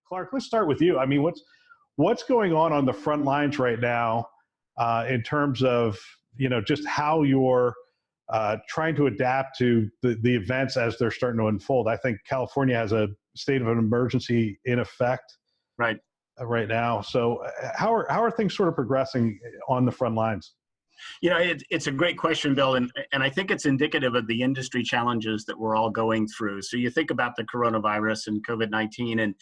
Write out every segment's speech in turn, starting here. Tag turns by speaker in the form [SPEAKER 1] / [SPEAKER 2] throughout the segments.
[SPEAKER 1] Clark, let's start with you. I mean, what's going on the front lines right now in terms of just how you're trying to adapt to the events as they're starting to unfold? I think California has a state of an emergency in effect
[SPEAKER 2] Right.
[SPEAKER 1] Right now. So how are things sort of progressing on the front lines?
[SPEAKER 2] It's a great question, Bill, and I think it's indicative of the industry challenges that we're all going through. So you think about the coronavirus and COVID-19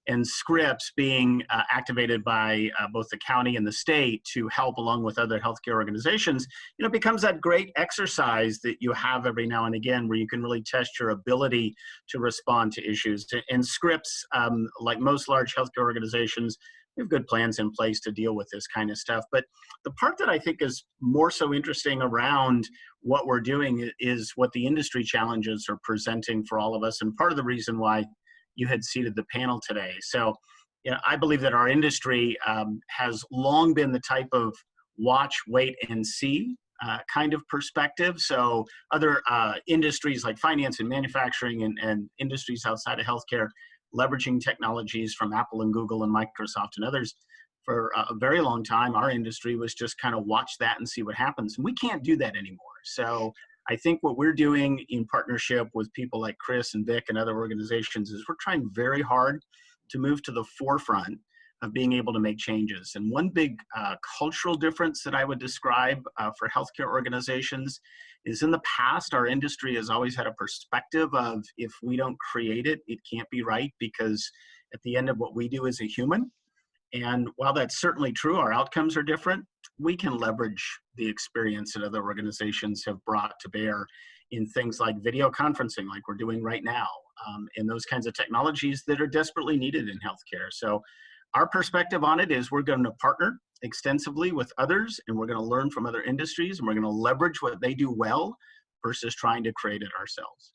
[SPEAKER 2] and scripts being activated by both the county and the state to help along with other healthcare organizations, it becomes that great exercise that you have every now and again where you can really test your ability to respond to issues. And scripts, like most large healthcare organizations, we have good plans in place to deal with this kind of stuff. But the part that I think is more so interesting around what we're doing is what the industry challenges are presenting for all of us. And part of the reason why you had seated the panel today. So, I believe that our industry has long been the type of watch, wait, and see kind of perspective. So other industries like finance and manufacturing and industries outside of healthcare, leveraging technologies from Apple and Google and Microsoft and others for a very long time, our industry was just kind of watch that and see what happens. And we can't do that anymore. So I think what we're doing in partnership with people like Chris and Vic and other organizations is we're trying very hard to move to the forefront of being able to make changes. And one big cultural difference that I would describe for healthcare organizations is in the past, our industry has always had a perspective of if we don't create it, it can't be right, because at the end of what we do is a human. And while that's certainly true, our outcomes are different. We can leverage the experience that other organizations have brought to bear in things like video conferencing, like we're doing right now, and those kinds of technologies that are desperately needed in healthcare. So our perspective on it is we're going to partner extensively with others, and we're going to learn from other industries, and we're going to leverage what they do well versus trying to create it ourselves.